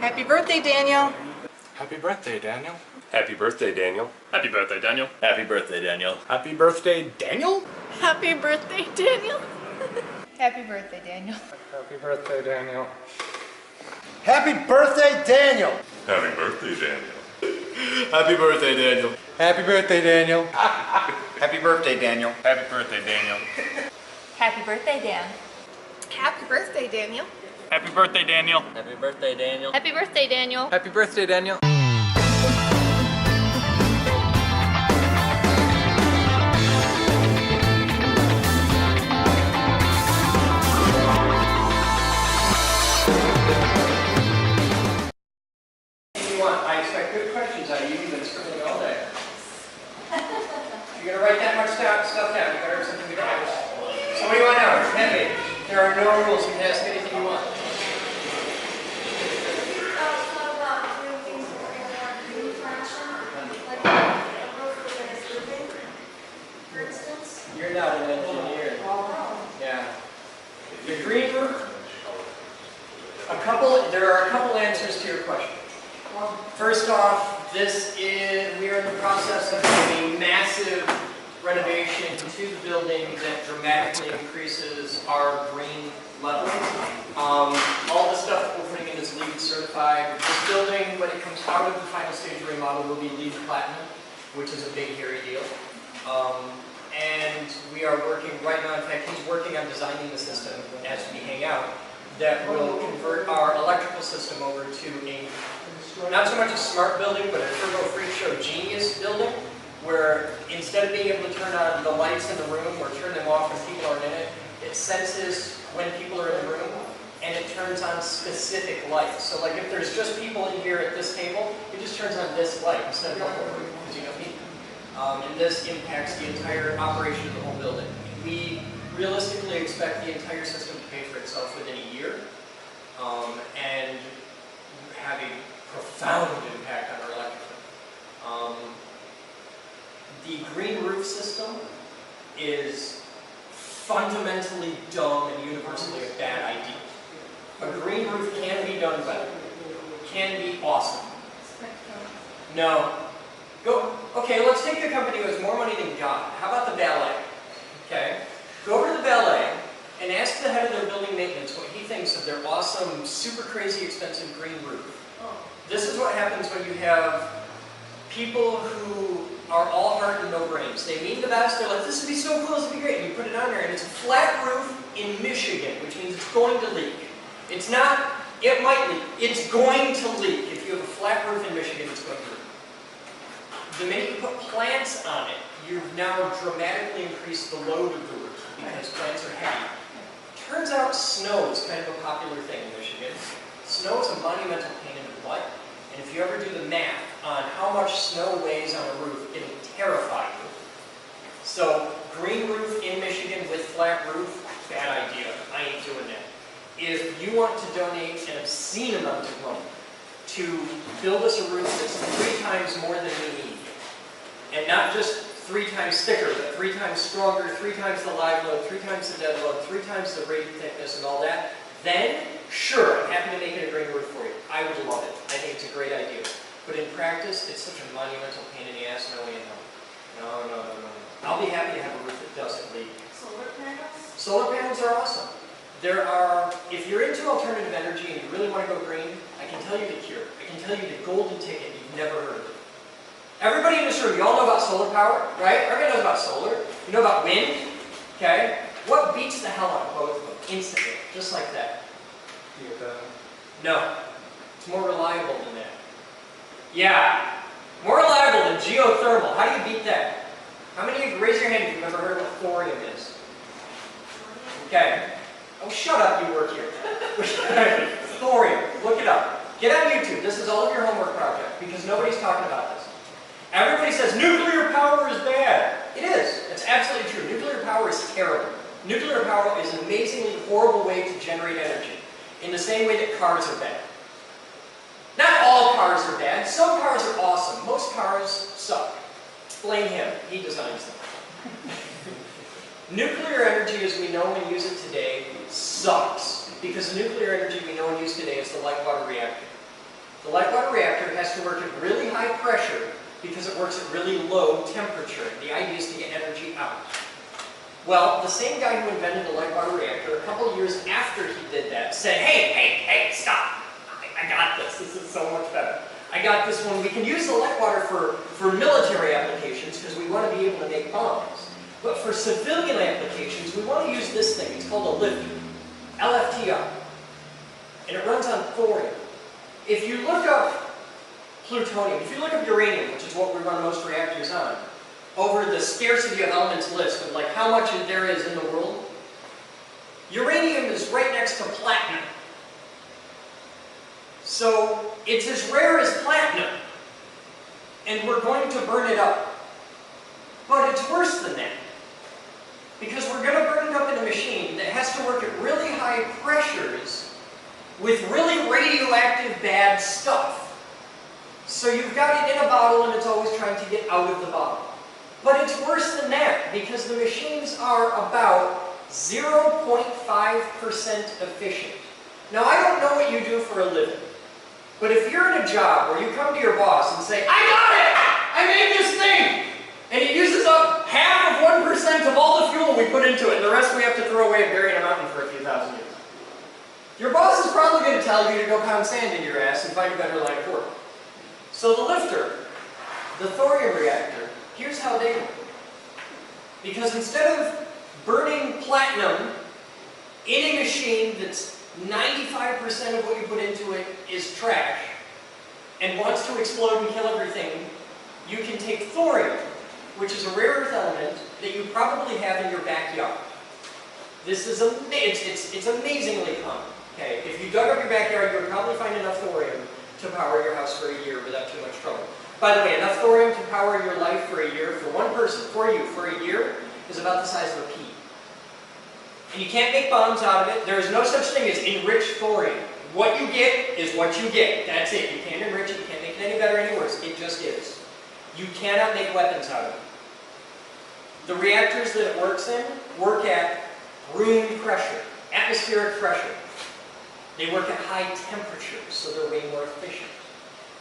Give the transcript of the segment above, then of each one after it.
Happy birthday, Daniel. Happy birthday, Daniel. Happy birthday, Daniel. Happy birthday, Daniel. Happy birthday, Daniel. Happy birthday, Daniel. Happy birthday, Daniel. Happy birthday, Daniel. Happy birthday, Daniel. Happy birthday, Daniel. Happy birthday, Daniel. Happy birthday, Daniel. Happy birthday, Daniel. Happy birthday, Daniel. Happy birthday, Daniel. Happy birthday, Dan. Happy birthday, Daniel. Happy birthday, Daniel. Happy birthday, Daniel. Happy birthday, Daniel. Happy birthday, Daniel. I expect good questions out of you. You've been scribbling all day. You're going to write that much stuff down. You better have something to write. So what do you want now? Pen me. There are no rules. You can ask anything you want. You're not an engineer. Yeah. The green roof. There are a couple answers to your question. First off, we are in the process of doing a massive renovation to the building that dramatically increases our green level. All the stuff that we're putting in is LEED certified. This building, when it comes out of the final stage of remodel, will be LEED Platinum, which is a big, hairy deal. And we are working right now, in fact, he's working on designing the system as we hang out, that will convert our electrical system over to not so much a smart building, but a turbo freak show genius building, where instead of being able to turn on the lights in the room or turn them off when people aren't in it, it senses when people are in the room and it turns on specific lights. So like if there's just people in here at this table, it just turns on this light instead of the whole room because you don't need it. And this impacts the entire operation of the whole building. We realistically expect the entire system to pay for itself within a year and have a profound impact on our electrical. The green roof system is fundamentally dumb and universally a bad idea. A green roof can be done better. Can be awesome. No. Okay, let's take the company who has more money than God. How about the ballet? Okay? Go over to the ballet and ask the head of their building maintenance what he thinks of their awesome, super crazy expensive green roof. This is what happens when you have people who are all heart and no brains. They mean the best, they're like, this would be so cool, this would be great. And you put it on there and it's a flat roof in Michigan, which means it's going to leak. It's not, it might leak, it's going to leak. If you have a flat roof in Michigan, it's going to leak. The minute you put plants on it, you've now dramatically increased the load of the roof because plants are heavy. Turns out snow is kind of a popular thing in Michigan. Snow is a monumental pain in the butt. And if you ever do the math on how much snow weighs on a roof, it'll terrify you. So, green roof in Michigan with flat roof, bad idea. I ain't doing that. If you want to donate an obscene amount of money to build us a roof that's 3 times more than we need, and not just 3 times thicker, but 3 times stronger, 3 times the live load, 3 times the dead load, 3 times the radiant thickness and all that, then, sure, I'm happy to make it a green roof for you. I would love it. I think it's a great idea. But in practice, it's such a monumental pain in the ass, no way in hell. No. I'll be happy to have a roof that doesn't leak. Solar panels? Solar panels are awesome. If you're into alternative energy and you really want to go green, I can tell you the cure. I can tell you the golden ticket you've never heard of. Everybody in this room, you all know about solar power, right? Everybody knows about solar. You know about wind, okay? What beats the hell out of both of them instantly, just like that? No. It's more reliable than that. Yeah. More reliable than geothermal. How do you beat that? How many of you, raise your hand if you've ever heard of what thorium is? Okay. Oh, shut up, you work here. Thorium. Look it up. Get on YouTube. This is all of your homework project because nobody's talking about this. Everybody says nuclear power is bad. It is. It's absolutely true. Nuclear power is terrible. Nuclear power is an amazingly horrible way to generate energy, in the same way that cars are bad. Not all cars are bad. Some cars are awesome. Most cars suck. Blame him. He designs them. Nuclear energy as we know and use it today sucks, because nuclear energy we know and use today is the light water reactor. The light water reactor has to work at really high pressure because it works at really low temperature. The idea is to get energy out. Well, the same guy who invented the light water reactor, a couple years after he did that, said, hey, stop. I got this. This is so much better. I got this one. We can use the light water for military applications because we want to be able to make bombs. But for civilian applications, we want to use this thing. It's called a lifter, LFTR. And it runs on thorium. If you look up plutonium, if you look up uranium, which is what we run most reactors on, over the scarcity of elements list of like how much there is in the world, uranium is right next to platinum. So it's as rare as platinum, and we're going to burn it up. But it's worse than that, because we're going to burn it up in a machine that has to work at really high pressures with really radioactive bad stuff. So you've got it in a bottle and it's always trying to get out of the bottle. But it's worse than that, because the machines are about 0.5% efficient. Now, I don't know what you do for a living, but if you're in a job where you come to your boss and say, I got it! I made this thing! And it uses up half of 1% of all the fuel we put into it, and the rest we have to throw away and bury in a mountain for a few thousand years. Your boss is probably going to tell you to go pound sand in your ass and find a better line of work. So the lifter, the thorium reactor, here's how they work. Because instead of burning platinum in a machine that's 95% of what you put into it is trash and wants to explode and kill everything, you can take thorium, which is a rare earth element that you probably have in your backyard. This is it's amazingly common. Okay, if you dug up your backyard, you would probably find enough thorium to power your house for a year without too much trouble. By the way, enough thorium to power your life for a year, for one person, for you, for a year, is about the size of a pea. And you can't make bombs out of it. There is no such thing as enriched thorium. What you get is what you get. That's it. You can't enrich it. You can't make it any better, any worse. It just is. You cannot make weapons out of it. The reactors that it works in work at room pressure, atmospheric pressure. They work at high temperatures, so they're way more efficient.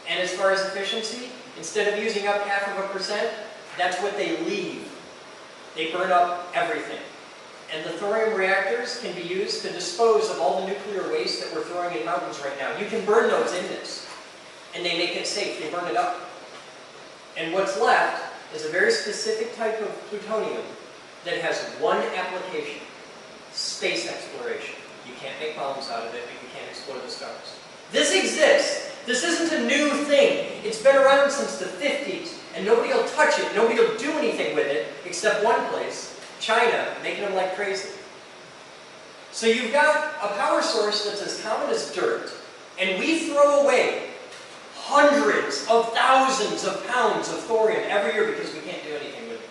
And as far as efficiency, instead of using up 0.5%, that's what they leave. They burn up everything. And the thorium reactors can be used to dispose of all the nuclear waste that we're throwing in mountains right now. You can burn those in this, and they make it safe. They burn it up. And what's left is a very specific type of plutonium that has one application: space exploration. You can't make bombs out of it, but you can explore the stars. This exists. This isn't a new thing. It's been around since the 50s, and nobody will touch it. Nobody will do anything with it, except one place, China, making them like crazy. So you've got a power source that's as common as dirt, and we throw away hundreds of thousands of pounds of thorium every year because we can't do anything with it,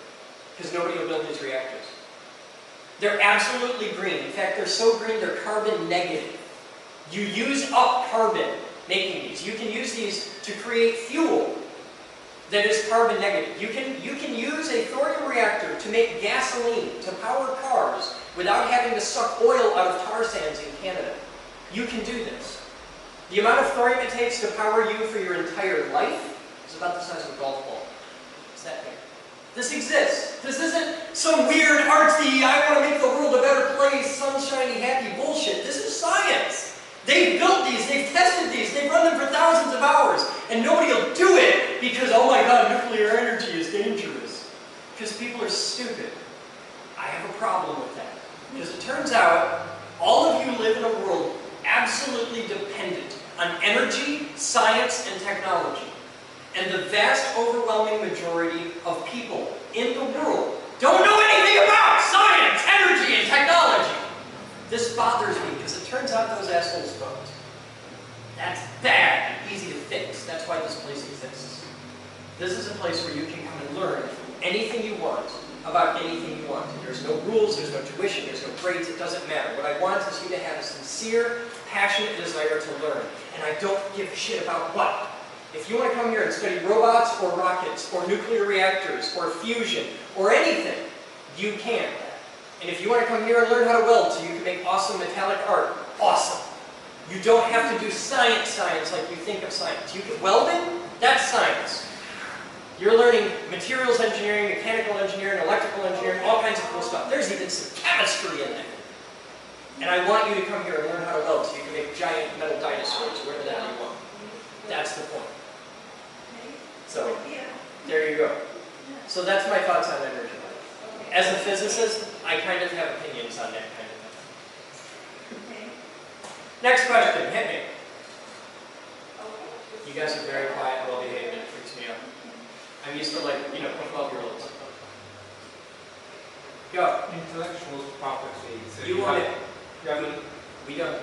because nobody will build these reactors. They're absolutely green. In fact, they're so green they're carbon negative. You use up carbon making these. You can use these to create fuel that is carbon negative. You can use a thorium reactor to make gasoline, to power cars, without having to suck oil out of tar sands in Canada. You can do this. The amount of thorium it takes to power you for your entire life is about the size of a golf ball. It's that big. This exists. This isn't some weird, artsy, I want to make the world a better place, sunshiny, happy bullshit. This is science. They've built these, they've tested these, they've run them for thousands of hours, and nobody will do it because, oh my god, nuclear energy is dangerous. Because people are stupid. I have a problem with that. Because it turns out, all of you live in a world absolutely dependent on energy, science, and technology. And the vast, overwhelming majority of people in the world don't know anything about science, energy, and technology. This bothers me because it turns out those assholes don't. That's bad and easy to fix. That's why this place exists. This is a place where you can come and learn anything you want about anything you want. There's no rules, there's no tuition, there's no grades, it doesn't matter. What I want is you to have a sincere, passionate desire to learn. And I don't give a shit about what. If you want to come here and study robots or rockets or nuclear reactors or fusion or anything, you can. And if you want to come here and learn how to weld so you can make awesome metallic art, awesome. You don't have to do science like you think of science. You can welding, that's science. You're learning materials engineering, mechanical engineering, electrical engineering, all kinds of cool stuff. There's even some chemistry in there. And I want you to come here and learn how to weld so you can make giant metal dinosaurs, whatever the hell you want. That's the point. So, there you go. So that's my thoughts on energy. As a physicist, I kind of have opinions on that kind of thing. Next question, hit me. You guys are very quiet and well-behaved, and it freaks me out. I'm used to, like, 12-year-olds. Go. Intellectual property. So You want it. We don't.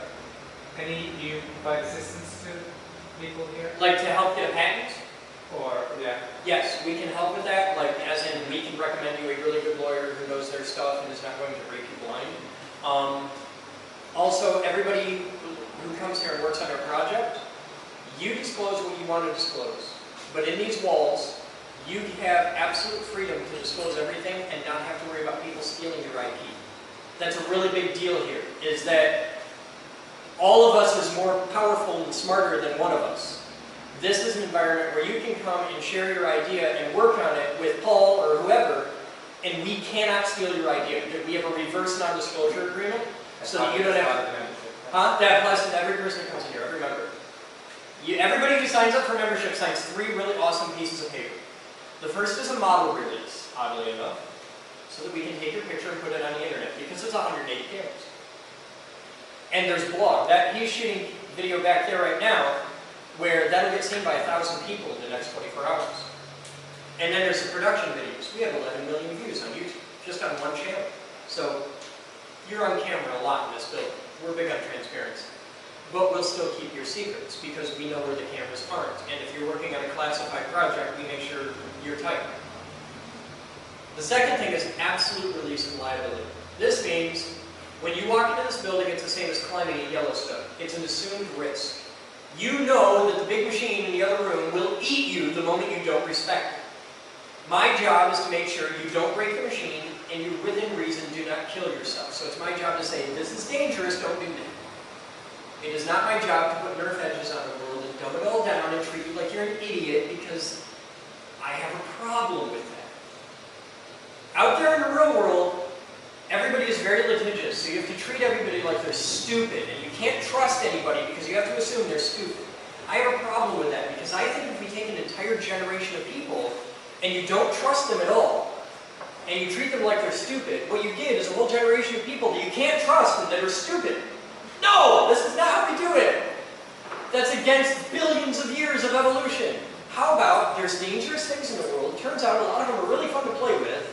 Any, do you provide assistance to people here? Like to help get a patent? Or, yeah. Yes, we can help with that. Like, as in, we can recommend you a really good lawyer who knows their stuff and is not going to break you blind. Also, everybody who comes here and works on our project, you disclose what you want to disclose. But in these walls, you have absolute freedom to disclose everything and not have to worry about people stealing your IP. That's a really big deal here, is that all of us is more powerful and smarter than one of us. This is an environment where you can come and share your idea and work on it with Paul or whoever, and we cannot steal your idea. We have a reverse non-disclosure agreement, so that you don't have to... Huh? That applies to every person who comes in here, every member. Everybody who signs up for membership signs 3 really awesome pieces of paper. The first is a model release, oddly enough, so that we can take your picture and put it on the internet, because it's 180 cameras. And there's blog. He's shooting video back there right now, where that'll get seen by 1,000 people in the next 24 hours. And then there's the production videos. We have 11 million views on YouTube, just on one channel. So you're on camera a lot in this building. We're big on transparency. But we'll still keep your secrets, because we know where the cameras aren't. And if you're working on a classified project, we make sure you're tight. The second thing is absolute release of liability. This means when you walk into this building, it's the same as climbing a Yellowstone. It's an assumed risk. You know that the big machine in the other room will eat you the moment you don't respect it. My job is to make sure you don't break the machine and you, within reason, do not kill yourself. So it's my job to say, this is dangerous, don't do that. It is not my job to put nerf edges on the world and dumb it all down and treat you like you're an idiot, because I have a problem with that. Out there in the real world, everybody is very litigious, so you have to treat everybody like they're stupid, and you can't trust anybody because you have to assume they're stupid. I have a problem with that, because I think if we take an entire generation of people and you don't trust them at all, and you treat them like they're stupid, what you get is a whole generation of people that you can't trust and that are stupid. No! This is not how we do it! That's against billions of years of evolution. How about there's dangerous things in the world, turns out a lot of them are really fun to play with,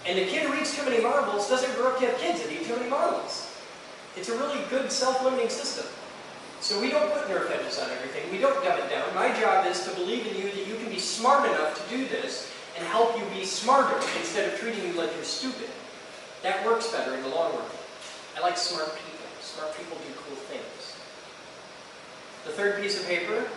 and the kid who eats too many marbles doesn't grow up to have kids that eat too many marbles. It's a really good self-limiting system. So we don't put nerf edges on everything. We don't dumb it down. My job is to believe in you that you can be smart enough to do this and help you be smarter instead of treating you like you're stupid. That works better in the long run. I like smart people. Smart people do cool things. The third piece of paper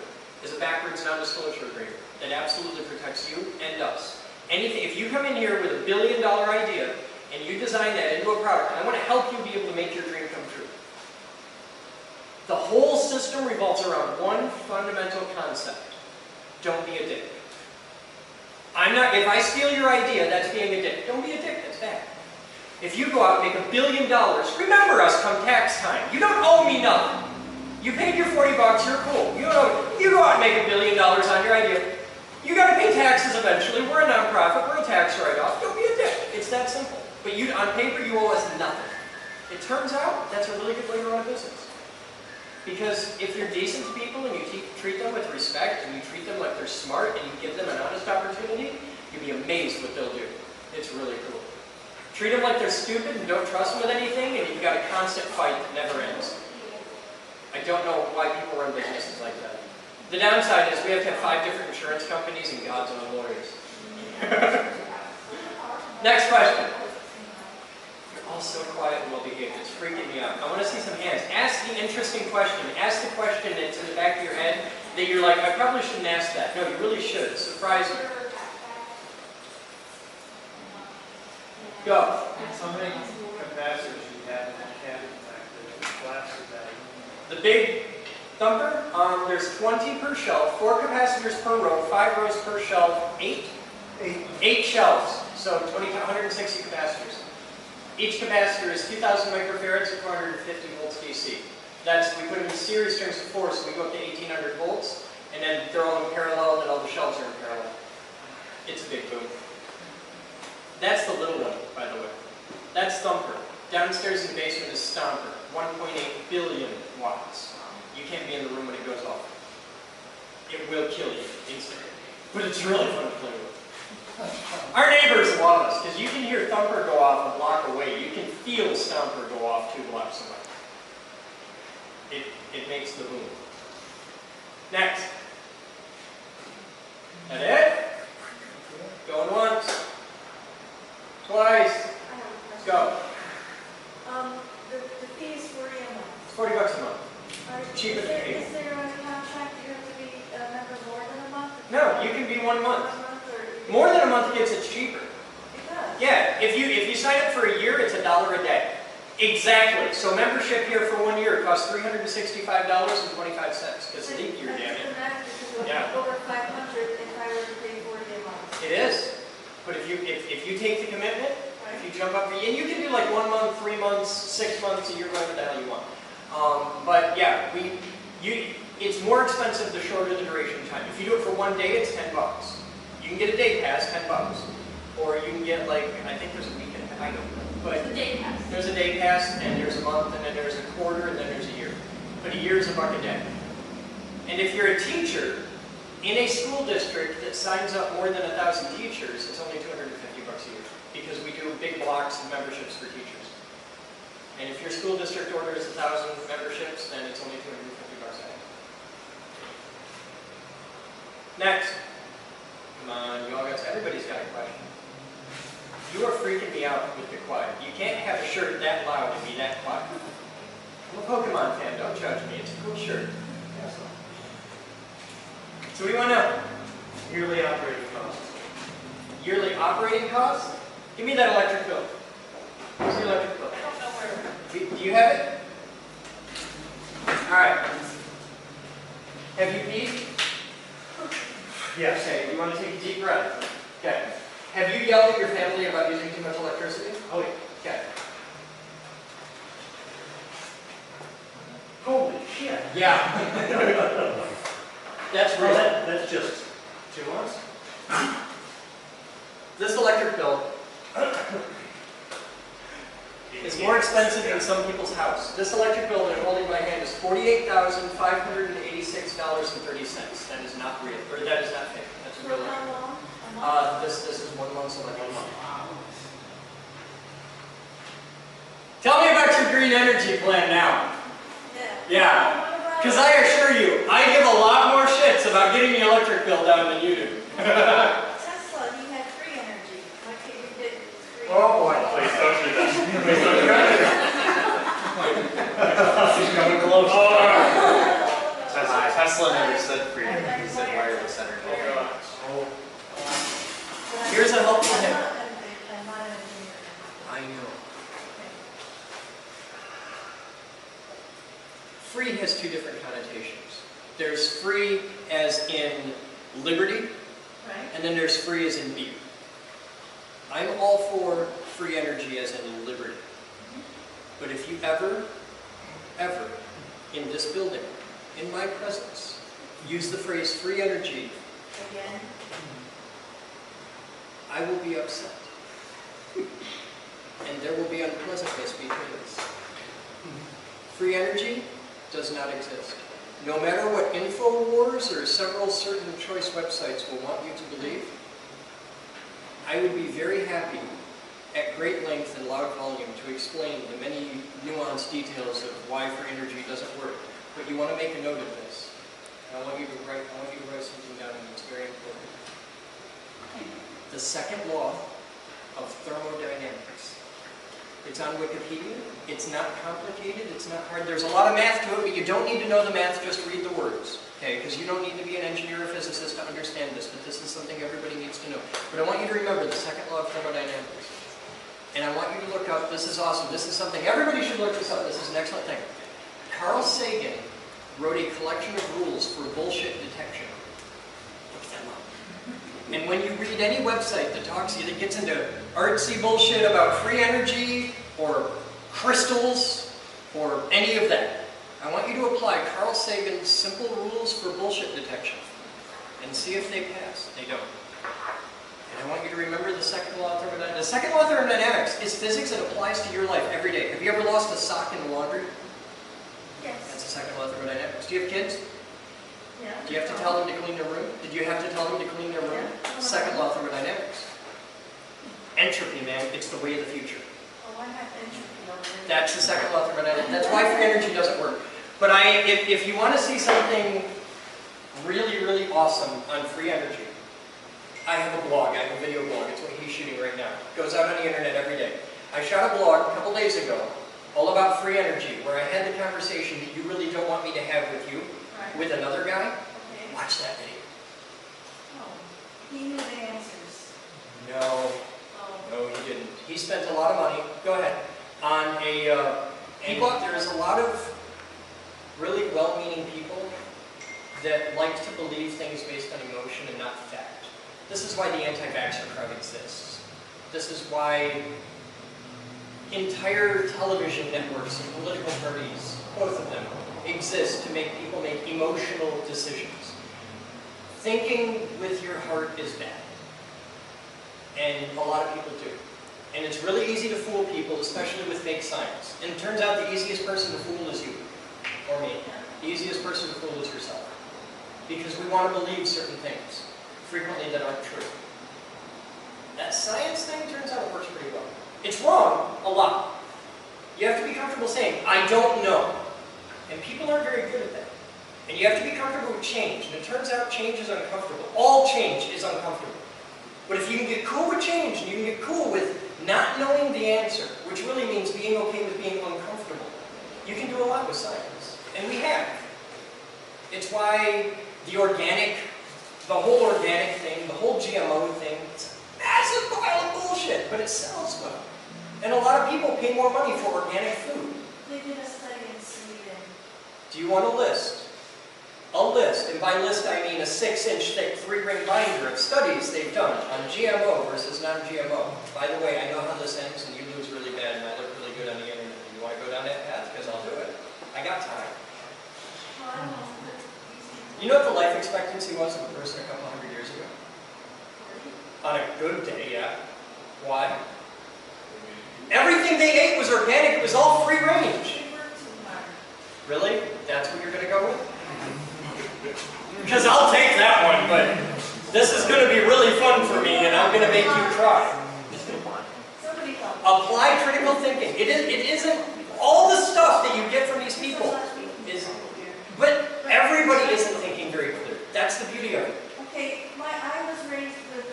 is a backwards non-disclosure agreement that absolutely protects you and us. Anything, if you come in here with $1 billion idea and you design that into a product, and I want to help you be able to make your dream come true. The whole system revolves around one fundamental concept. Don't be a dick. If I steal your idea, that's being a dick. Don't be a dick, that's bad. If you go out and make $1 billion, remember us come tax time. You don't owe me nothing. You paid your 40 bucks, you're cool. You go out and make $1 billion on your idea. You got to pay taxes eventually. We're a nonprofit. We're a tax write-off. Don't be a dick. It's that simple. But on paper, you owe us nothing. It turns out that's a really good way to run a business. Because if you're decent to people and you treat them with respect and you treat them like they're smart and you give them an honest opportunity, you'd be amazed what they'll do. It's really cool. Treat them like they're stupid and don't trust them with anything, and you've got a constant fight that never ends. I don't know why people run businesses like that. The downside is we have to have 5 different insurance companies and God's own lawyers. Next question. You're all so quiet and well-behaved. It's freaking me out. I want to see some hands. Ask the interesting question. Ask the question that's in the back of your head that you're like, I probably shouldn't ask that. No, you really should. Surprise me. Go. How many capacitors you have in that cabinet back there? Flashes that. The big thumper, there's 20 per shelf, 4 capacitors per row, 5 rows per shelf, 8 shelves, so 160 capacitors. Each capacitor is 2,000 microfarads or 450 volts DC. We put them in series strings of 4, so we go up to 1,800 volts, and then they're all in parallel, and all the shelves are in parallel. It's a big boom. That's the little one, by the way. That's thumper. Downstairs in the basement is stomper, 1.8 billion watts. You can't be in the room when it goes off. It will kill you instantly, but it's really fun to play with. Our neighbors love us, because you can hear thumper go off a block away. You can feel stomper go off 2 blocks away. It makes the boom. Next. That it? Going once. Twice. Let's go. The fee is 40 a month. It's $40 a month. Cheaper Is than there, cable. is there a contract you have to be a member more than a month? No, you can be 1 month. 1 month or? More than a month gets it cheaper. It does. Yeah, if you sign up for a year, it's $1 a day. Exactly. So membership here for 1 year costs $365.25 because leap year, damn it. That's the max, because Yeah. over 500 if I were to pay 40 a month. It is. But if you take the commitment, if you jump up, and you can do like 1 month, 3 months, 6 months, a year, whatever the hell you want. But yeah, it's more expensive the shorter the duration of time. If you do it for 1 day, it's $10. You can get a day pass, $10, or you can get like, I think there's a week and a half. I don't know. But The day pass. there's a day pass, and there's a month, and then there's a quarter, and then there's a year. But a year is $1 a day. And if you're a teacher in a school district that signs up more than 1,000 teachers, it's only $250 a year, because we do big blocks of memberships for teachers. And if your school district orders 1,000 memberships, then it's only $250 a day. Next. Come on, you all got, everybody's got a question. You are freaking me out with the quiet. You can't have a shirt that loud and be that quiet. I'm a Pokemon fan, don't judge me. It's a cool shirt. So what do you want to know? Yearly operating costs. Yearly operating costs? Give me that electric bill. Where's the electric bill? I don't know where. Do you have it? Alright. Have you peed? Yes. Okay, you want to take a deep breath? Okay. Have you yelled at your family about using too much electricity? Oh yeah. Okay. Holy shit. Yeah. That's real. That's just 2 months? This electric bill is more expensive than some people's house. This electric bill that I'm holding in my hand is $48,586.30. That is not real, or that is not fake. That's a For real how electric long? A bill. month? This is 1 month's electric bill. Tell me about your green energy plan now. Yeah. Because I assure you, I give a lot more shits about getting the electric bill down than you do. Tesla, you had free energy. Why can't you get free? Oh boy. Please don't do that. Please don't do that. She's coming close. Tesla never said free energy, he said wireless energy. Here's a helpful hint. I'm not an engineer. I know. Free has 2 different connotations. There's free as in liberty, Right? and then there's free as in beer. I'm all for free energy as in liberty. But if you ever, in this building, in my presence, use the phrase free energy, Again? I will be upset. And there will be unpleasantness because free energy does not exist. No matter what InfoWars or several certain choice websites will want you to believe, I would be very happy at great length and loud volume to explain the many nuanced details of why free energy doesn't work. But you want to make a note of this. I want you to write something down, and it's very important. The second law of thermodynamics. It's on Wikipedia. It's not complicated. It's not hard. There's a lot of math to it, but you don't need to know the math. Just read the words, okay? Because you don't need to be an engineer or physicist to understand this, but this is something everybody needs to know. But I want you to remember the second law of thermodynamics. And I want you to look up, this is awesome. This is something, everybody should look this up. This is an excellent thing. Carl Sagan wrote a collection of rules for bullshit detection. Look them up. And when you read any website that talks to you that gets into artsy bullshit about free energy or crystals or any of that, I want you to apply Carl Sagan's simple rules for bullshit detection and see if they pass. They don't. And I want you to remember the second law of thermodynamics. The second law of thermodynamics is physics that applies to your life every day. Have you ever lost a sock in the laundry? Yes. That's the second law of thermodynamics. Do you have kids? Yeah. Do you have to tell them to clean their room? Did you have to tell them to clean their room? Yeah. Second law of thermodynamics. Entropy, man. It's the way of the future. Oh, I have entropy already. That's the second law of thermodynamics. That's why free energy doesn't work. But if you want to see something really, really awesome on free energy, I have a blog. I have a video blog. It's what he's shooting right now. It goes out on the internet every day. I shot a blog a couple days ago all about free energy, where I had the conversation that you really don't want me to have with you, Right. with another guy. Okay. Watch that video. Oh, he knew the answers. No, Oh. no, he didn't. He spent a lot of money. Go ahead. On there's a lot of really well-meaning people that like to believe things based on emotion and not fact. This is why the anti-vaxxer crowd exists. This is why entire television networks and political parties, both of them, exist to make people make emotional decisions. Thinking with your heart is bad. And a lot of people do. And it's really easy to fool people, especially with fake science. And it turns out the easiest person to fool is you, or me. The easiest person to fool is yourself. Because we want to believe certain things, frequently that aren't true. That science thing turns out it works pretty well. It's wrong, a lot. You have to be comfortable saying, I don't know. And people aren't very good at that. And you have to be comfortable with change. And it turns out change is uncomfortable. All change is uncomfortable. But if you can get cool with change, and you can get cool with not knowing the answer, which really means being okay with being uncomfortable, you can do a lot with science. And we have. It's why the whole organic thing, the whole GMO thing, it's a massive pile of bullshit, but it sells well. And a lot of people pay more money for organic food. They did a study in Sweden. Do you want a list? A list, and by list I mean a 6-inch thick 3-ring binder of studies they've done on GMO versus non-GMO. By the way, I know how this ends, and you lose really bad, and I look really good on the internet. You want to go down that path? Because I'll do it. I got time. Well, I don't know. You know what the life expectancy was of a person a couple hundred years ago? On a good day, yeah. Why? Everything they ate was organic. It was all free range. They work too hard. Really? That's what you're going to go with? Because I'll take that one, but this is going to be really fun for me, and I'm going to make you try. Somebody help. Apply critical thinking. It isn't all the stuff that you get from these people is, but everybody isn't thinking very clear. That's the beauty of it. Okay, I was raised with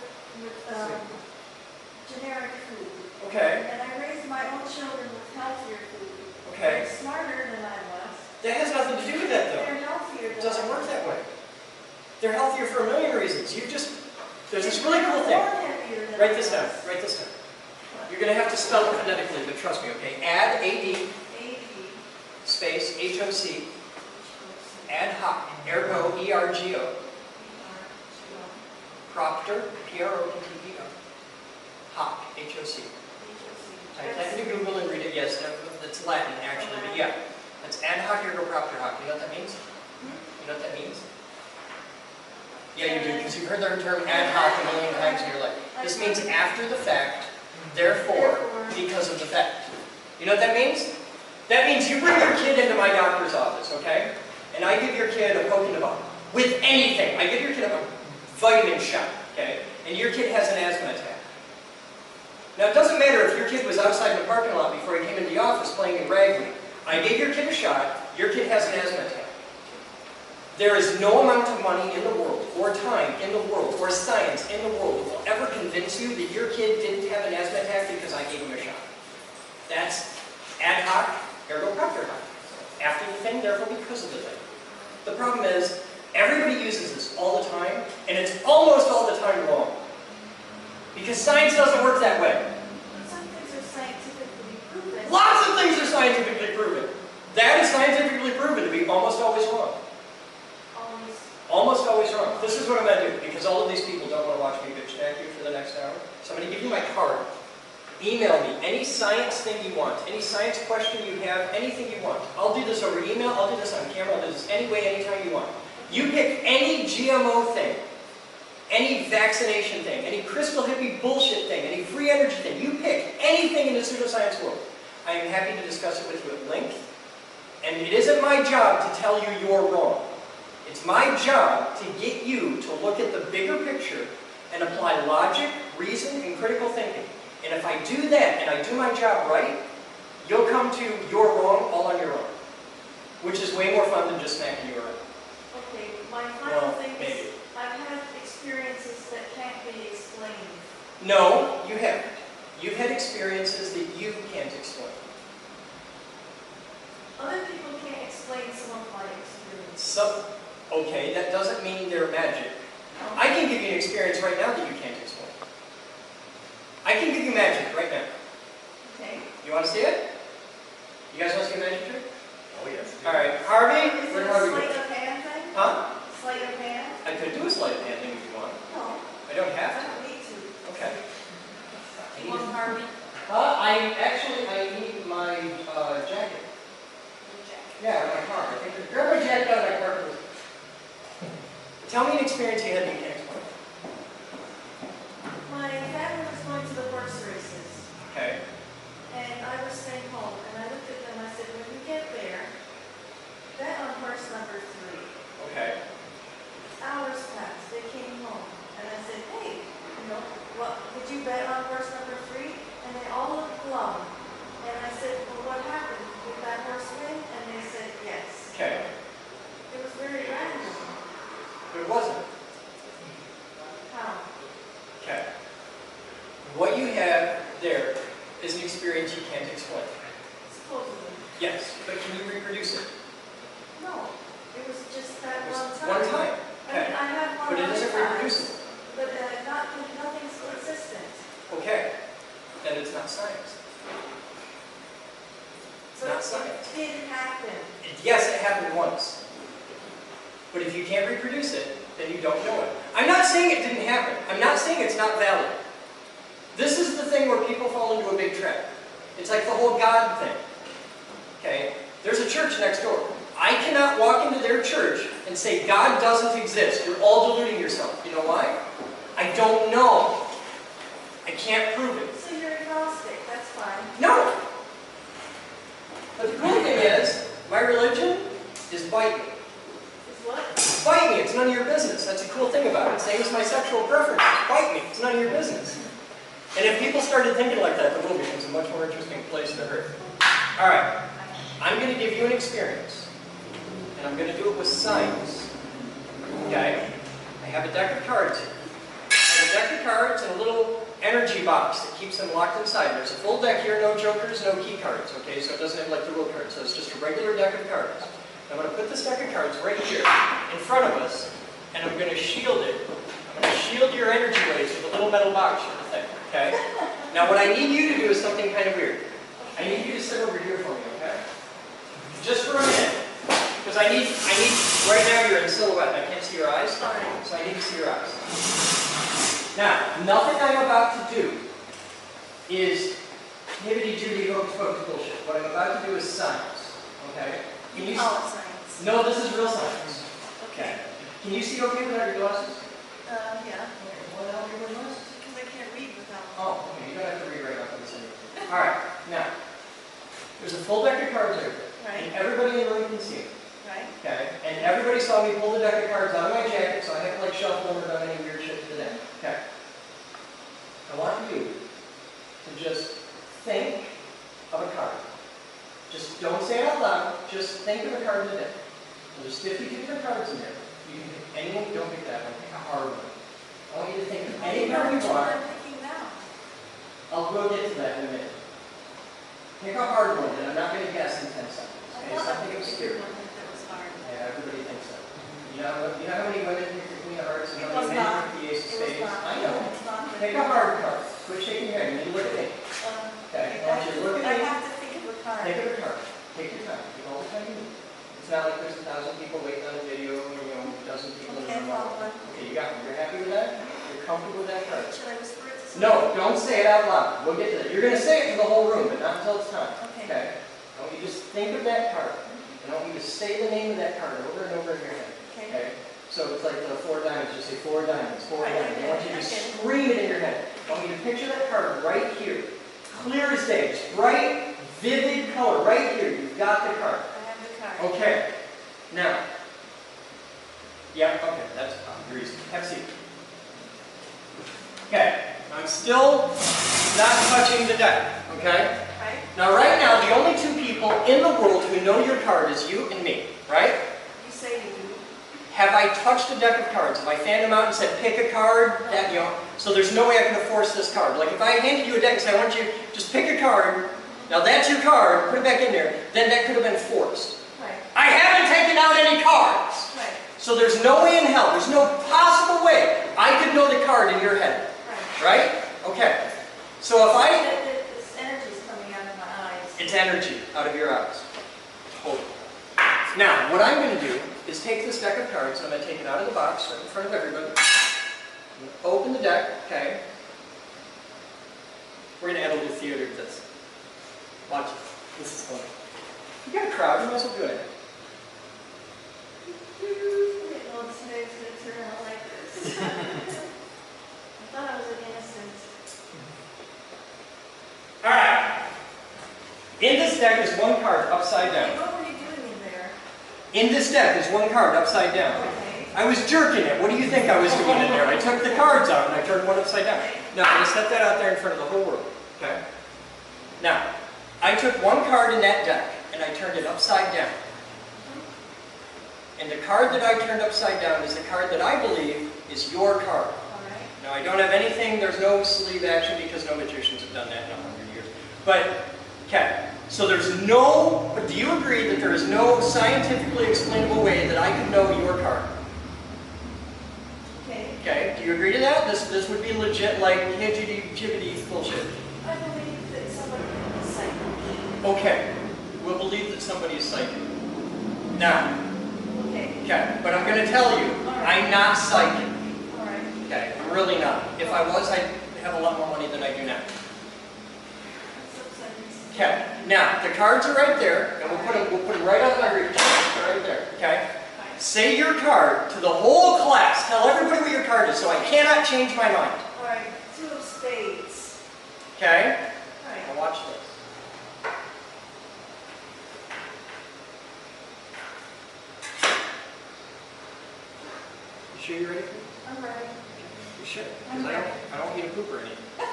generic food. Okay. And I raised my own children with healthier food. Okay. They're smarter than I was. That has nothing to do with that, though. They're healthier than It doesn't I work was. that way. They're healthier for a million reasons. There's this really cool thing. More heavier than Write I this down. was. Write this down. You're going to have to spell it phonetically, but trust me, okay? Add AD AD, space HOC, ad hoc, ergo ERGO, Proctor, PROPTER, hoc, HOC. Type that into Google and read it. Yes, that's Latin actually, but yeah. That's ad hoc, ergo, propter, hoc. You know what that means? You know what that means? Yeah, you do, because you've heard the term ad hoc a million times in your life. This means after the fact, therefore, because of the fact. You know what that means? That means you bring your kid into my doctor's office, okay? And I give your kid a poke in the bum. With anything. I give your kid a vitamin shot, okay? And your kid has an asthma attack. Now, it doesn't matter if your kid was outside in the parking lot before he came into the office playing in Ragley. I gave your kid a shot, your kid has an asthma attack. There is no amount of money in the world, or time in the world, or science in the world that will ever convince you that your kid didn't have an asthma attack because I gave him a shot. That's ad hoc, ergo propter hoc. After the thing, therefore because of the thing. The problem is, everybody uses this all the time, and it's almost all the time wrong. Because science doesn't work that way. some things are scientifically proven. Lots of things are scientifically proven. That is scientifically proven to be almost always wrong. Always. Almost always wrong. This is what I'm going to do, because all of these people don't want to watch me bitch at you for the next hour. So I'm going to give you my card. Email me any science thing you want, any science question you have, anything you want. I'll do this over email, I'll do this on camera, I'll do this any way, anytime you want. You pick any GMO thing, any vaccination thing, any crystal hippie bullshit thing, any free energy thing. You pick anything in the pseudoscience world. I am happy to discuss it with you at length. And it isn't my job to tell you you're wrong. It's my job to get you to look at the bigger picture and apply logic, reason, and critical thinking. And if I do that, and I do my job right, you'll come to you're wrong all on your own. Which is way more fun than just smacking you around. Okay, my final Well, thing maybe. is, I've had experiences that can't be explained. No, you haven't. You've had experiences that you can't explain. Other people can't explain some of my experiences. So, okay, that doesn't mean they're magic. I can give you an experience right now that you can't explain. I can give you magic right now. Okay. You want to see it? You guys want to see a magic trick? Oh, yes. All right, Harvey, Is it where a did Harvey sleight go? of hand thing? Huh? Sleight of hand? I could do a sleight of hand thing if you want. No, I don't I have to. don't need to. Okay. You want Harvey? I need my jacket. Yeah, my car. I think grab my jacket out of my car, please. Tell me an experience you had that you can't explain. My family was going to the horse races, Okay. and I was staying home, and I looked at them, I said, when you get there, bet on horse number 3. Okay. Hours passed, they came home, and I said, hey, you know, what, did you bet on horse number 3? And they all looked glum. And I said, well, what happened? Did that horse win? And they said, yes. Okay. It was very random. It wasn't. How? Okay. What you have there is an experience you can't explain. Supposedly. Yes, but can you reproduce it? No, it was just that It was one time. one time. I mean, Okay. I had one But it other isn't time, reproducible. but nothing's consistent. Okay. Then it's not science. It's not But science. it did happen. Yes, it happened once. But if you can't reproduce it, then you don't know it. I'm not saying it didn't happen. I'm not saying it's not valid. This is the thing where people fall into a big trap. It's like the whole God thing. Okay? There's a church next door. I cannot walk into their church and say, God doesn't exist. You're all deluding yourself. You know why? I don't know. I can't prove it. So you're agnostic, that's fine. No! But the cool thing is, my religion is bite me. Is what? Bite me, it's none of your business. That's a cool thing about it. Same as my sexual preference. Bite me, it's none of your business. And if people started thinking like that, the world becomes a much more interesting place to hurt. Alright, I'm going to give you an experience. And I'm going to do it with science. Okay? I have a deck of cards here. I have a deck of cards and a little energy box that keeps them locked inside. There's a full deck here, no jokers, no key cards. Okay, so it doesn't have like the real cards. So it's just a regular deck of cards. I'm going to put this deck of cards right here in front of us, and I'm going to shield it. I'm going to shield your energy waves with a little metal box for the thing. Okay? Now what I need you to do is something kind of weird. I need you to sit over here for me, okay? Just for a minute. Because I need, right now you're in silhouette, I can't see your eyes, so I need to see your eyes. Now, nothing I'm about to do is hibbity-doody hocus pocus bullshit. What I'm about to do is science, okay? Can you Oh, science. No, this is real science. Okay. Can you see okay without your glasses? Yeah. Okay, well, now you wear glasses. Because I can't read without them. Oh, okay, you don't have to read right now for this anyway. Alright, now, there's a full deck of cards over there. Right. And everybody in the room can see it. Right? Okay? And everybody saw me pull the deck of cards out of my jacket, so I haven't like shuffled them or done any weird shit to the deck. Okay. I want you to just think of a card. Just don't say it out loud, just think of a card in the deck. There's 52 different cards in there. You can pick anyone, don't pick that one, pick a hard one. I want you to think of any card you Which one want. I'm picking now? I'll get to that in a minute. Pick a hard one, and I'm not going to guess in 10 seconds. I Okay, thought something I picked obscure. one that was hard. Yeah, everybody thinks so. You know how many women pick the Queen of Hearts and It how was many men not. pick the Ace of It was Spades? not. I know. It's not. Pick a hard card. Quit shaking your head. You need to look at me. Okay, I want you to look at I me. have to think of a card. Think of a card. Take your time. Take all the one. Okay, you got one. You're happy with that? You're comfortable with that card? Should I whisper it to someone? No, don't say it out loud. We'll get to that. You're going to say it to the whole room, but not until it's time. Okay. I want you to just think of that card. And I want you to say the name of that card over and over in your head. Okay. So it's like the 4 diamonds. Just say 4 diamonds, 4 Right, diamonds. I want you to I get it. scream it in your head. I want you to picture that card right here. Clear as day. It's bright, vivid color. Right here. You've got the card. I have the card. Okay. Now. Yeah, okay. That's easy. Have a seat. Okay. I'm still not touching the deck. Okay? Right? Now, right now, the only 2 people in the world who know your card is you and me, right? You say you do. Have I touched a deck of cards? Have I fanned them out and said, pick a card? That, you know, so there's no way I can force this card. Like, if I handed you a deck and said, I want you to just pick a card, now that's your card, put it back in there, then that could have been forced. Right. I haven't taken out any cards! Right. So there's no way in hell, there's no possible way I could know the card in your head. Right. Right? Okay. So if I... This energy's coming out of my eyes. It's energy out of your eyes. Totally. Now, what I'm going to do is take this deck of cards, and I'm going to take it out of the box right in front of everybody. I'm going to open the deck, okay? We're going to add a little theater to this. Watch it. This is fun. You got a crowd, you might as well do it. Well, today's going to turn out like this. I thought I was an innocent. Alright. In this deck is 1 card upside Hey, down. what were you doing in there? In this deck is 1 card upside down. Okay. I was jerking it. What do you think I was doing in there? I took the cards out and I turned 1 upside down. Now, I'm going to set that out there in front of the whole world. Okay? Now, I took 1 card in that deck and I turned it upside down. And the card that I turned upside down is the card that I believe is your card. All right. Now, I don't have anything, there's no sleeve action because no magicians have done that in 100 years. But, okay, so there's no, do you agree that there is no scientifically explainable way that I could know your card? Okay. Okay, do you agree to that? This would be legit, like, higgity-jibbity bullshit. I believe that somebody is psychic. Okay, we'll believe that somebody is psychic. Now, okay, but I'm going to tell you, I'm not psychic. All right. Okay, I'm really not. If I was, I'd have a lot more money than I do now. Okay, now, the cards are right there, and we'll put them right on my reach. They're right there, okay? Say your card to the whole class. Tell everybody what your card is, so I cannot change my mind. All right. 2 of spades. Okay? All right. Now watch this. You sure you're ready for this? I'm ready. You sure? Because I don't want you to poop or anything. So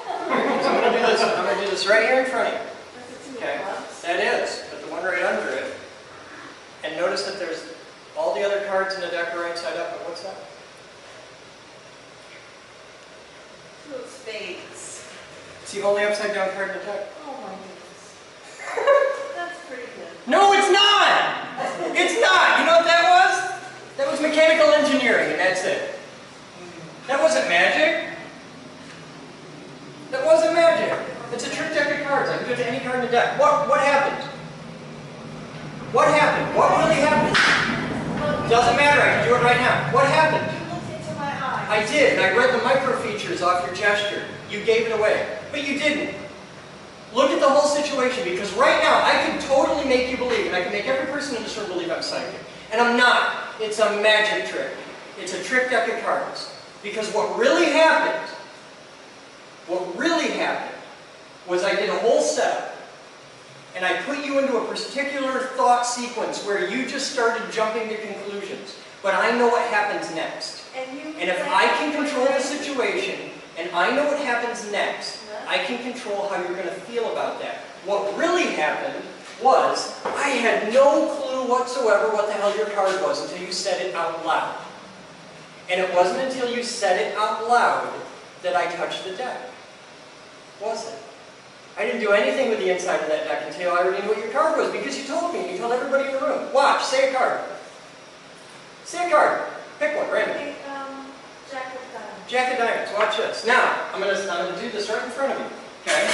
I'm going to do this right here in front of you. That's a 2 Okay? of clubs. That is, but the one right under it. And notice that there's all the other cards in the deck are right side up, but what's that? 2 of spades. See the only upside down card in the deck? Oh my goodness. That's pretty good. No, it's not! It's not! You know what that was? That was mechanical engineering, and that's it. That wasn't magic. That wasn't magic. It's a trick deck of cards. I can do it to any card in the deck. What happened? What happened? What really happened? Doesn't matter. I can do it right now. What happened? You looked into my eyes. I did, and I read the micro features off your gesture. You gave it away. But you didn't. Look at the whole situation, because right now I can totally make you believe, and I can make every person in this room believe I'm psychic. And I'm not. It's a magic trick. It's a trick deck of cards. Because what really happened was I did a whole setup, and I put you into a particular thought sequence where you just started jumping to conclusions. But I know what happens next. And if I can control the situation, and I know what happens next, I can control how you're going to feel about that. What really happened was, I had no clue whatsoever what the hell your card was until you said it out loud. And it wasn't until you said it out loud that I touched the deck. Was it? I didn't do anything with the inside of that deck until I already knew what your card was, because you told me, and you told everybody in the room. Watch, say a card. Say a card. Pick one, random. Okay, Jack of diamonds. Jack of diamonds, watch this. Now, I'm gonna do this right in front of you, okay?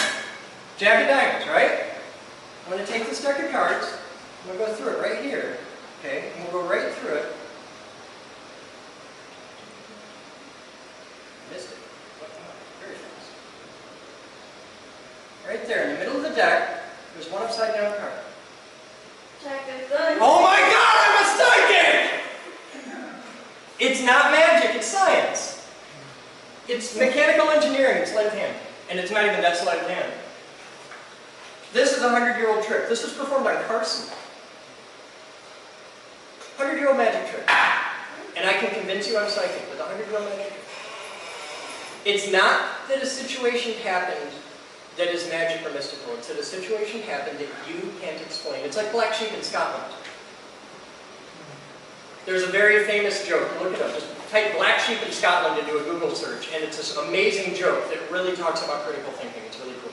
Jack of diamonds, right? I'm gonna take this deck of cards, I'm gonna go through it right here, okay? And we'll go right through it. Right there, in the middle of the deck, there's one upside down card. Check it done. Oh my God, I'm a psychic! It's not magic, it's science. It's mechanical engineering, it's sleight of hand. And it's not even that sleight of hand. This is a 100-year-old trick. This was performed on Carson. 100-year-old magic trick. And I can convince you I'm psychic with a 100-year-old magic trick. It's not that a situation happened that is magic or mystical. It's that a situation happened that you can't explain. It's like black sheep in Scotland. There's a very famous joke. Look it up. Just type black sheep in Scotland into a Google search, and it's this amazing joke that really talks about critical thinking. It's really cool.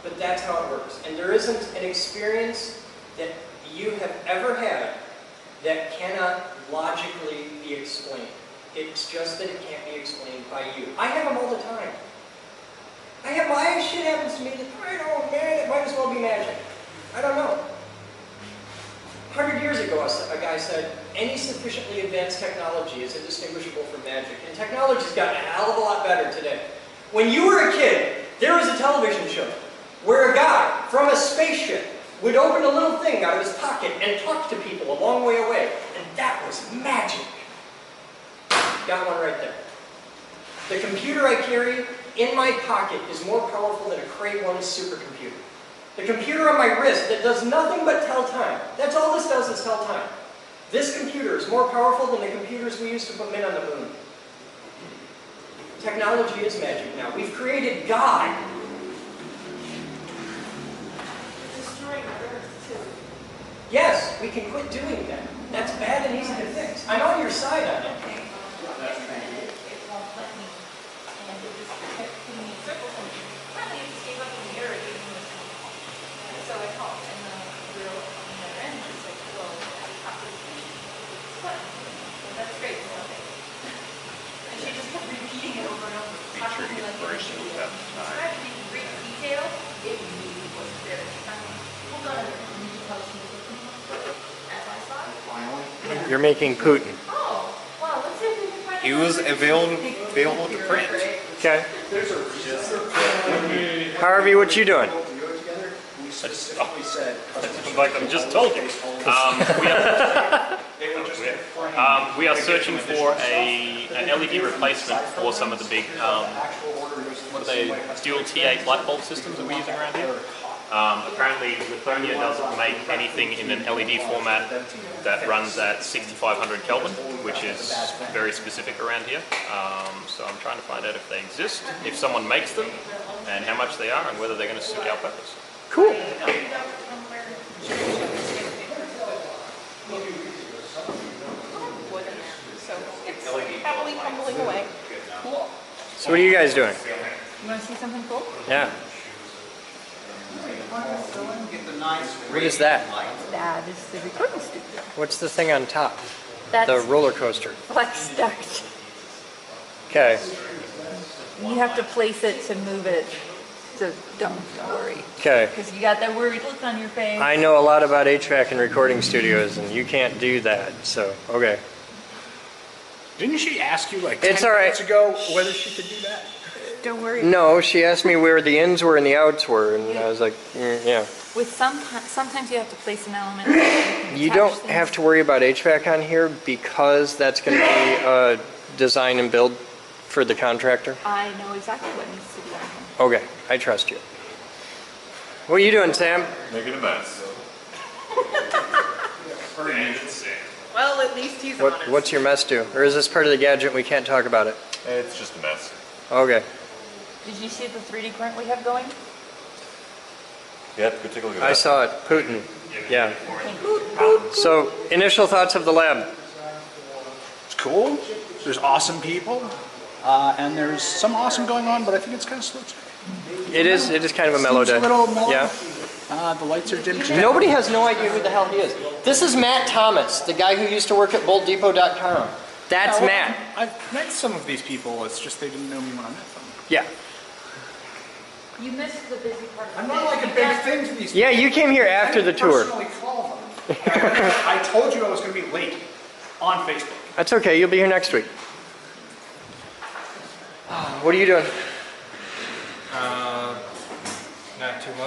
But that's how it works. And there isn't an experience that you have ever had that cannot logically be explained. It's just that it can't be explained by you. I have them all the time. My shit happens to me that, oh man, it might as well be magic. I don't know. 100 years ago, a guy said, any sufficiently advanced technology is indistinguishable from magic. And technology's gotten a hell of a lot better today. When you were a kid, there was a television show where a guy from a spaceship would open a little thing out of his pocket and talk to people a long way away. And that was magic. Got one right there. The computer I carry in my pocket is more powerful than a Cray 1 supercomputer. The computer on my wrist that does nothing but tell time. That's all this does is tell time. This computer is more powerful than the computers we used to put men on the moon. Technology is magic now. We've created God. Destroying Earth too. Yes, we can quit doing that. That's bad and easy to fix. I'm on your side on it. Okay. It won't let me, and it just kept putting me in circles, and finally it just gave up in the air. It gave me this. So I called, and the girl on the other end was like, well, I have to finish what? Well, that's great. Okay. And she just kept repeating it over and over. Make sure you get first with that time. Described it in great detail. It really was very funny. Hold on a minute. Can you tell she was looking as I saw it? You're making Putin. Oh, well, let's see if we can find He was available to print. Okay. Harvey, what you doing? Like I just told you. We are searching for an LED replacement for some of the big, what are they, dual T8 light bulb systems that we're using around here. Apparently Lithonia doesn't make anything in an LED format that runs at 6500 Kelvin, which is very specific around here. So I'm trying to find out if they exist, if someone makes them, and how much they are, and whether they're going to suit our purpose. Cool. So it's happily tumbling away. Cool. So what are you guys doing? You want to see something cool? Yeah. What is that? That is the recording studio. What's the thing on top? That's The roller coaster. flex duct. Okay. You have to place it to move it. So don't worry. Okay. Because you got that worried look on your face. I know a lot about HVAC and recording studios, and you can't do that. So, okay. Didn't she ask you like It's 10 all right. minutes ago whether she could do that? Don't worry. No, she asked me where the ins were and the outs were, and I was like, yeah. With sometimes you have to place an element. You don't have to worry about HVAC on here because that's going to be a design and build for the contractor. I know exactly what needs to be done here. Okay, I trust you. What are you doing, Sam? Making a mess. Well, at least he's honest. What's your mess do? Or is this part of the gadget we can't talk about it? It's just a mess. Okay. Did you see the 3D print we have going? Yeah, go take a look at that. I saw it. Putin. Yeah. So, initial thoughts of the lab. It's cool. There's awesome people. And there's some awesome going on, but I think it's kind of slow. It is kind of a mellow Seems day. a little mellow. Yeah. The lights are dim. Nobody has no idea who the hell he is. This is Matt Thomas, the guy who used to work at BoltDepot.com. That's Matt. I've met some of these people. It's just they didn't know me when I met them. Yeah. You missed the busy part. I'm not like a big thing to these people. Yeah, you came here after the tour. I personally call them. I told you I was going to be late on Facebook. That's okay, you'll be here next week. What are you doing?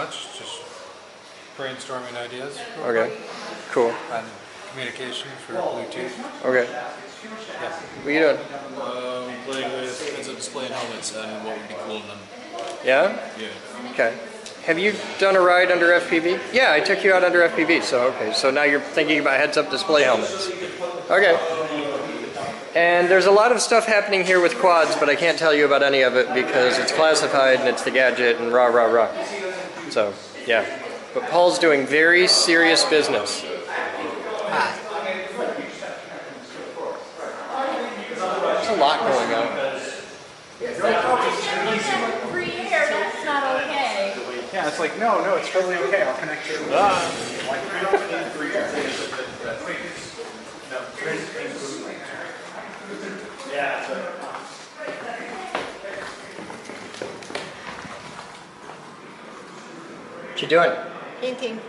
much, just brainstorming ideas Okay, cool. and communication for Bluetooth. Okay. Yeah. What are you doing? Playing with heads-up display and helmets and what would be cool in them. Yeah? Yeah. Okay. Have you done a ride under FPV? Yeah, I took you out under FPV, so okay. So now you're thinking about heads-up display helmets. Okay. And there's a lot of stuff happening here with quads, but I can't tell you about any of it because it's classified and it's the gadget and rah, rah, rah. So, yeah. But Paul's doing very serious business. There's a lot going on. Free air, that's not okay. Yeah, it's like, no, it's totally okay. I'll connect you. What you doing? Painting.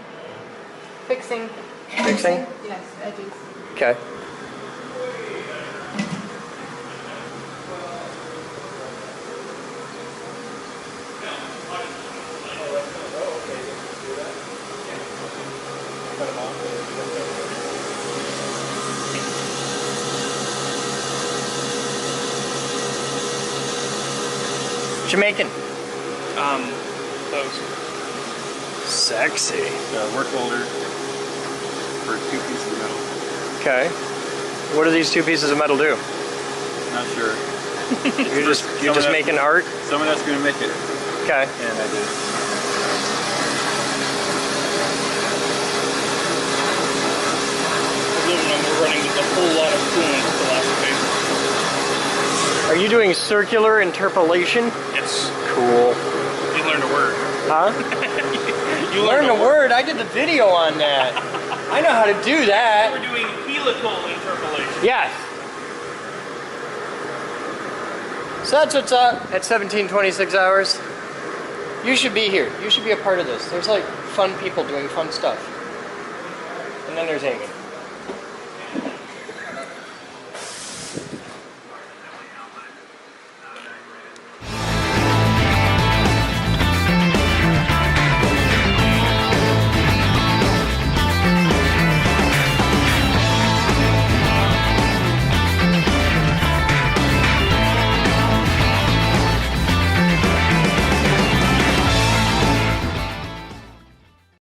Fixing. Fixing? Yes, edges. Okay. What you making? Those. Sexy. Work holder for 2 pieces of metal. Okay. What do these 2 pieces of metal do? Not sure. You're just making art? Someone that's going to make it. Okay. And I did. We're running with a whole lot of coolant philosophy. Are you doing circular interpolation? Yes. Cool. You learned a word. Huh? You learned a word? I did the video on that. I know how to do that. We're doing helical interpolation. Yes. So that's what's up at 1726 hours. You should be here. You should be a part of this. There's like fun people doing fun stuff. And then there's Amy.